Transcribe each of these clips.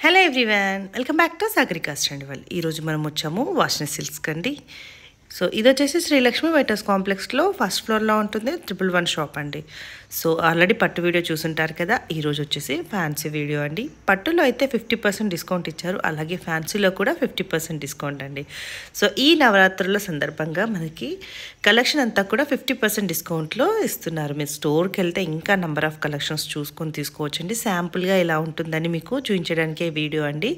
Hello everyone, welcome back to Sagarika స్టాండివల్. ఈరోజు మనం వచ్చాము వాష్ని సిల్క్స్ కండి. సో ఇది వచ్చేసి శ్రీలక్ష్మి వైట్ హౌస్ కాంప్లెక్స్లో ఫస్ట్ ఫ్లోర్లో ఉంటుంది 111 షాప్ అండి. సో ఆల్రెడీ పట్టు వీడియో చూసుంటారు కదా. ఈరోజు వచ్చేసి ఫ్యాన్సీ వీడియో అండి. పట్టులో అయితే 50% డిస్కౌంట్ ఇచ్చారు, అలాగే ఫ్యాన్సీలో కూడా 50% డిస్కౌంట్ అండి. సో ఈ నవరాత్రుల సందర్భంగా మనకి కలెక్షన్ అంతా కూడా 50% డిస్కౌంట్లో ఇస్తున్నారు. మీరు స్టోర్కి వెళ్తే ఇంకా నెంబర్ ఆఫ్ కలెక్షన్స్ చూసుకొని తీసుకోవచ్చండి. శాంపుల్గా ఇలా ఉంటుందని మీకు చూపించడానికే వీడియో అండి.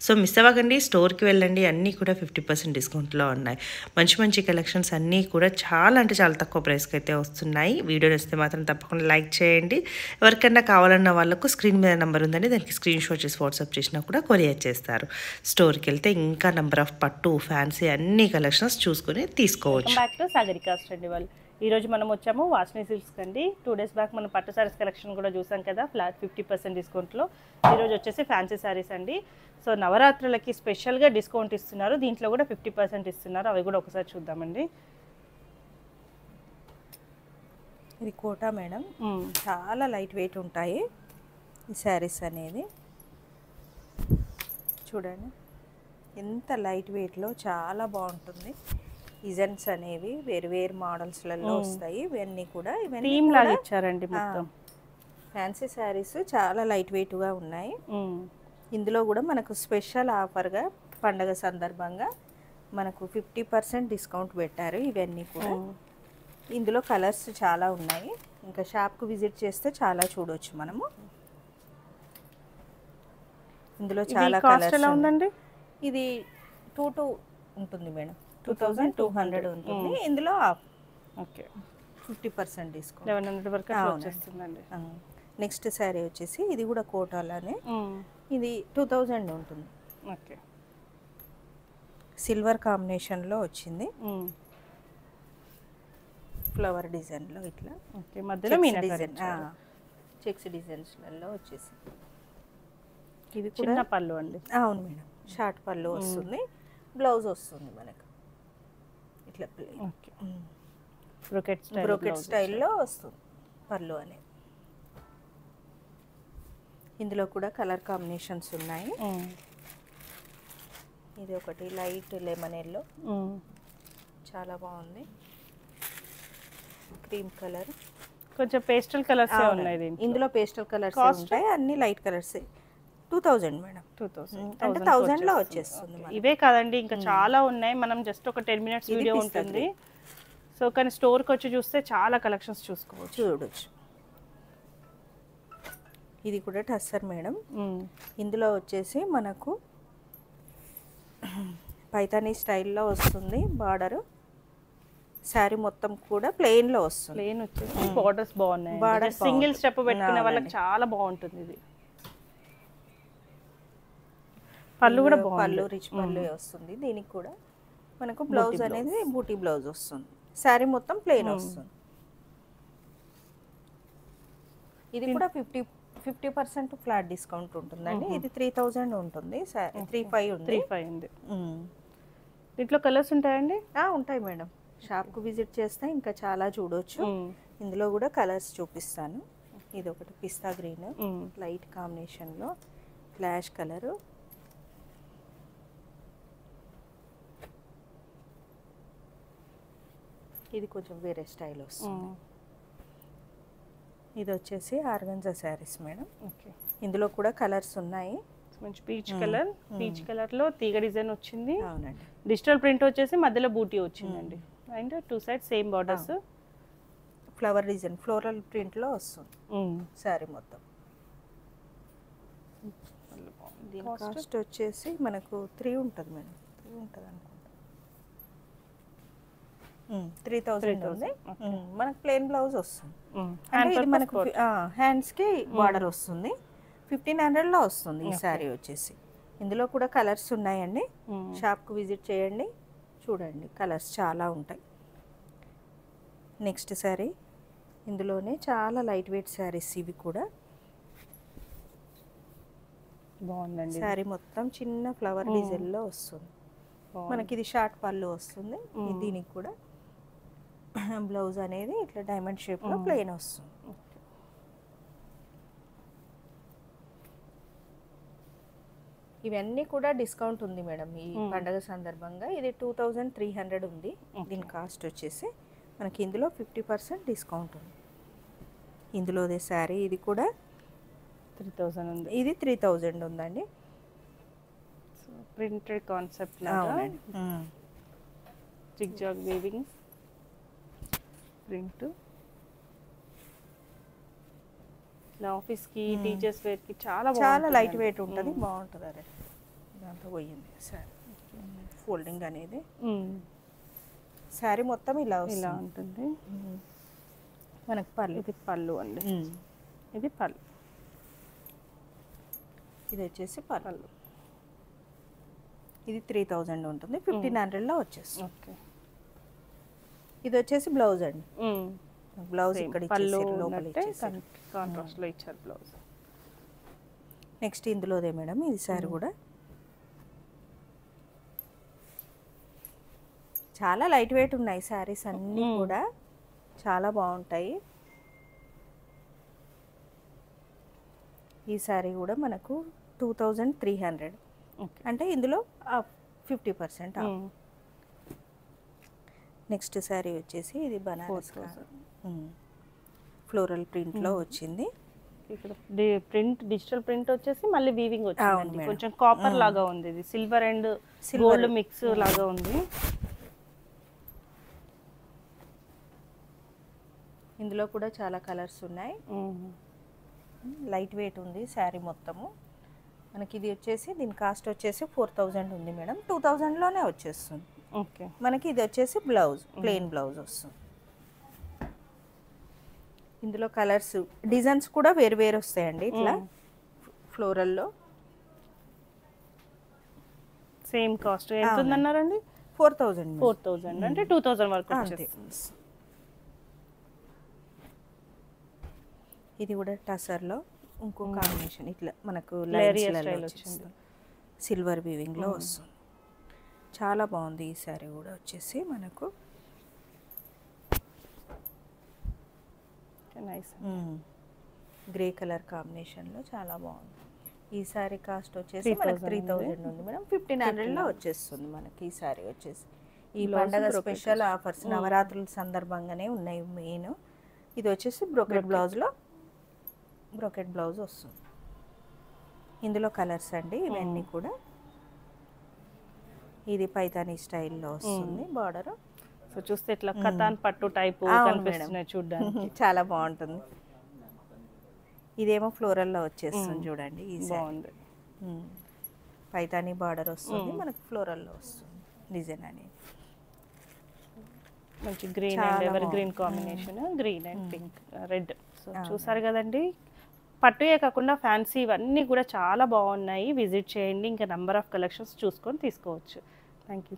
సో మిస్ అవ్వకండి, స్టోర్కి వెళ్ళండి, అన్నీ కూడా 50% డిస్కౌంట్లో ఉన్నాయి. మంచి మంచి కలెక్షన్స్ అన్నీ కూడా చాలా అంటే చాలా తక్కువ ప్రైస్కి అయితే వస్తున్నాయి. వీడియో నచ్చితే మాత్రం తప్పకుండా లైక్ చేయండి. ఎవరికైనా కావాలన్న వాళ్ళకు స్క్రీన్ మీద నెంబర్ ఉందండి, దానికి స్క్రీన్ షాట్ చేసి వాట్సాప్ చేసినా కూడా కొరియర్ చేస్తారు. స్టోర్కి వెళ్తే ఇంకా నెంబర్ ఆఫ్ పట్టు ఫ్యాన్సీ అన్ని కలెక్షన్స్ చూసుకొని తీసుకోవచ్చు. బ్యాక్ టు సాగరికా స్టాండివల్. ఈరోజు మనం వచ్చాము వాష్ని సిల్క్స్ అండి. 2 days బ్యాక్ మనం పట్టు శారీస్ కలెక్షన్ కూడా చూసాం కదా, ఫ్లాట్ 50% డిస్కౌంట్లో. ఈరోజు వచ్చేసి ఫ్యాన్సీ శారీస్ అండి. సో నవరాత్రులకి స్పెషల్గా డిస్కౌంట్ ఇస్తున్నారు, దీంట్లో కూడా 50% ఇస్తున్నారు. అవి కూడా ఒకసారి చూద్దామండి. ఇది కోటా మేడం, చాలా లైట్ వెయిట్ ఉంటాయి ఈ శారీస్ అనేది. చూడండి ఎంత లైట్ వెయిట్లో చాలా బాగుంటుంది. డిజైన్స్ అనేవి వేరు వేరు మోడల్స్లలో వస్తాయి. ఇవన్నీ కూడా థీమ్ లాగా ఇచ్చారండి మొత్తం. ఫ్యాన్సీ శారీస్ చాలా లైట్ వెయిట్గా ఉన్నాయి. ఇందులో కూడా మనకు స్పెషల్ ఆఫర్గా పండగ సందర్భంగా మనకు 50% డిస్కౌంట్ పెట్టారు. ఇవన్నీ కూడా ఇందులో కలర్స్ చాలా ఉన్నాయి. ఇంకా షాప్కు విజిట్ చేస్తే చాలా చూడొచ్చు మనము. ఇందులో చాలా కలర్స్ ఉందండి. ఇది 2 ఉంటుంది మేడం, 2200 ఉంటుంది. ఇందులో ఓకే 50% డిస్కౌంట్ 1100 వరకు వచ్చేస్తుందండి. నెక్స్ట్ శారీ వచ్చేసి ఇది కూడా కోటాలోనే, ఇది 2000 ఉంటుంది. ఓకే సిల్వర్ కాంబినేషన్లో వచ్చింది, ఫ్లవర్ డిజైన్లో ఇట్లా. ఓకే మధ్యలో డిజైన్ చెక్స్ డిజైన్స్లలో వచ్చేసి ఇవి కూడా చిన్న పళ్ళు అండి. అవును మేడం, షార్ట్ పళ్ళు వస్తుంది, బ్లౌజ్ వస్తుంది మనకు ఇట్లా ఓకే బ్రోకెట్ స్టైల్లో వస్తుంది పళ్ళు అనేది. ఇందులో కూడా కలర్ కాంబినేషన్స్ ఉన్నాయి. ఇది ఒకటి లైట్ లెమన్ ఎల్లో, చాలా బాగుంది. క్రీమ్ కలర్, కొంచెం పేస్టల్ కలర్స్ ఉన్నాయి. ఇందులో పేస్టల్ కలర్స్ ఉంటాయి, అన్ని లైట్ కలర్స్. 2000 మేడం, 2000 అంటే 1000లో వచ్చేస్తుంది. ఇవే కాదండి, ఇంకా చాలా ఉన్నాయి. మనం జస్ట్ ఒక 10 minutes వీడియో ఉంటుంది. సో కానీ స్టోర్కి వచ్చి చూస్తే చాలా కలెక్షన్స్ చూడొచ్చు. ఇది కూడా టస్సర్ మేడం. ఇందులో వచ్చేసి మనకు పైతానీ స్టైల్లో వస్తుంది బార్డర్. శారీ మొత్తం కూడా ప్లెయిన్లో వస్తుంది. ప్లెయిన్ వచ్చేసి బార్డర్స్ బాగున్నాయి. బార్డర్ సింగిల్ స్టెప్ పెట్టుకునే వాళ్ళకి చాలా బాగుంటుంది. ఇది పళ్ళు కూడా పళ్ళు రిచ్ పళ్ళు వస్తుంది. దీనికి కూడా మనకు బ్లౌజ్ అనేది బూటీ బ్లౌజ్ వస్తుంది. శారీ మొత్తం ప్లెయిన్ వస్తుంది. ఇది కూడా 50% ఫ్లాట్ డిస్కౌంట్ ఉంటుందండి. ఇది 3000 ఉంటుంది, 35 ఉంది. దీంట్లో కలర్స్ ఉంటాయండి? ఉంటాయి మేడం, షాప్కు విజిట్ చేస్తే ఇంకా చాలా చూడొచ్చు. ఇందులో కూడా కలర్స్ చూపిస్తాను. ఇది ఒకటి పిస్తా గ్రీన్ లైట్ కాంబినేషన్లో, ఫ్లాష్ కలరు, ఇది కొంచెం వేరే స్టైల్ వస్తుంది. ఇది వచ్చేసి ఆర్గంజా శారీస్ మేడం. ఓకే ఇందులో కూడా కలర్స్ ఉన్నాయి. మంచి పీచ్ కలర్, పీచ్ కలర్లో తీగ డిజైన్ వచ్చింది. అవునండి. డిజిటల్ ప్రింట్ వచ్చేసి మధ్యలో బూటీ వచ్చిందండి. And 2 sides same borders, flower design floral ప్రింట్లో వస్తుంది శారీ మొత్తం. దీని కాస్ట్ వచ్చేసి మనకు 3 ఉంటుంది మేడం, 3 ఉంటుంది అనుకుంటా. 3000 ఉంది. మనకు ప్లెయిన్ బ్లౌజ్ వస్తుంది. అంటే ఇది మనకు హ్యాండ్స్కి బార్డర్ వస్తుంది. 1500లో వస్తుంది ఈ శారీ వచ్చేసి. ఇందులో కూడా కలర్స్ ఉన్నాయండి, షాప్కు విజిట్ చేయండి, చూడండి కలర్స్ చాలా ఉంటాయి. నెక్స్ట్ శారీ, ఇందులోనే చాలా లైట్ వెయిట్ శారీస్ ఇవి కూడా. బాగుందండి. శారీ మొత్తం చిన్న ఫ్లవర్ డిజైన్లో వస్తుంది. మనకి ఇది షార్ట్ పళ్ళు వస్తుంది. దీనికి కూడా బ్లౌజ్ అనేది ఇట్లా డైమండ్ షేప్లో ప్లెయిన్ వస్తుంది. ఇవన్నీ కూడా డిస్కౌంట్ ఉంది మేడం ఈ పండగ సందర్భంగా. ఇది 2300 ఉంది. దీని కాస్ట్ వచ్చేసి మనకి ఇందులో 50% డిస్కౌంట్ ఉంది. ఇందులోదే శారీ ఇది కూడా 3000 ఉంది. ఇది 3000 ఉందండి. ప్రింటెడ్ కాన్సెప్ట్ లాగా జిగ్జాగ్ వీవింగ్ ప్రింట్. ఇలా ఆఫీస్కి టీచర్స్ వేర్కి చాలా చాలా లైట్ వెయిట్ ఉంటుంది, బాగుంటుంది. అదే దాంతో పోయింది సారీ ఫోల్డింగ్ అనేది. శారీ మొత్తం ఇలా ఉంటుంది. మనకు పళ్ళు, ఇది పళ్ళు అండి, ఇది పళ్ళు, ఇది వచ్చేసి పళ్ళు. ఇది 3000 ఉంటుంది, 1500లో వచ్చేసి. ఓకే. ఇది వచ్చేసి బ్లౌజ్ అండి. బ్లౌజ్ ఇక్కడ పళ్ళు లోపల కాంట్రాస్ట్ లో ఇచ్చారు బ్లౌజ్. నెక్స్ట్ ఇందులోదే మేడం ఇది శారీ కూడా చాలా లైట్ వెయిట్ ఉన్నాయి శారీస్ అన్నీ కూడా చాలా బాగుంటాయి. ఈ శారీ కూడా మనకు 2300 అంటే ఇందులో 50% ఆఫ్. నెక్స్ట్ శారీ వచ్చేసి ఇది బనారస్ ఫ్లోరల్ ప్రింట్లో వచ్చింది. ఇక్కడ ప్రింట్ డిజిటల్ ప్రింట్ వచ్చేసి మళ్ళీ వీవింగ్ వచ్చింది. కొంచెం కాపర్ లాగా ఉంది, ఇది సిల్వర్ అండ్ గోల్డ్ మిక్స్ లాగా ఉంది. ఇందులో కూడా చాలా కలర్స్ ఉన్నాయి. లైట్ వెయిట్ ఉంది శారీ మొత్తము. మనకి ఇది వచ్చేసి దీని కాస్ట్ వచ్చేసి 4000 ఉంది మేడం. 2000లోనే వచ్చేస్తుంది. ఓకే. మనకి ఇది వచ్చేసి బ్లౌజ్ ప్లెయిన్ బ్లౌజ్ వస్తుంది. ఇందులో కలర్స్ డిజైన్స్ కూడా వేరు వేరు వస్తాయండి. ఇట్లా ఫ్లోరల్లో సేమ్ కాస్ట్ ఎంత ఉందన్నారండి? 4000. 4000 అంటే 2000 వరకు వచ్చేస్తుంది. ఇది కూడా టసర్లో ఇంకో కాంబినేషన్ ఇట్లా మనకు సిల్వర్ వీవింగ్లో వస్తుంది. చాలా బాగుంది ఈ శారీ కూడా వచ్చేసి మనకు నైస్ గ్రే కలర్ కాంబినేషన్లో చాలా బాగుంది. ఈ శారీ కాస్ట్ వచ్చేసి మనకి 3000 ఉంది మేడం. 1500లో వచ్చేస్తుంది మనకి ఈ శారీ వచ్చేసి. ఈ పండగ స్పెషల్ ఆఫర్స్ నవరాత్రుల సందర్భంగానే ఉన్నాయి మెయిన్. ఇది వచ్చేసి బ్రోకెట్ బ్లౌజ్లో బ్రోకెట్ బ్లౌజ్ వస్తుంది. ఇందులో కలర్స్ అండి ఇవన్నీ కూడా. ఇది పైతానీ స్టైల్లో వస్తుంది బార్డర్. సో చూస్తే ఇట్లా కతాన్ పట్టు టైప్ కనిపిస్తున్నాయి చూడడానికి. చాలా బాగుంటుంది. ఇదేమో ఫ్లోరల్లో వచ్చేస్తుంది చూడండి. ఈ బాగుంది. పైతానీ బార్డర్ వస్తుంది మనకు, ఫ్లోరల్లో వస్తుంది డిజైన్ అనేది. మంచి green and ever green combination, green and pink red. So చూసారు కదండి, పట్టుయే కాకుండా ఫ్యాన్సీ ఇవన్నీ కూడా చాలా బాగున్నాయి. విజిట్ చేయండి, ఇంకా నెంబర్ ఆఫ్ కలెక్షన్స్ చూసుకొని తీసుకోవచ్చు. Thank you.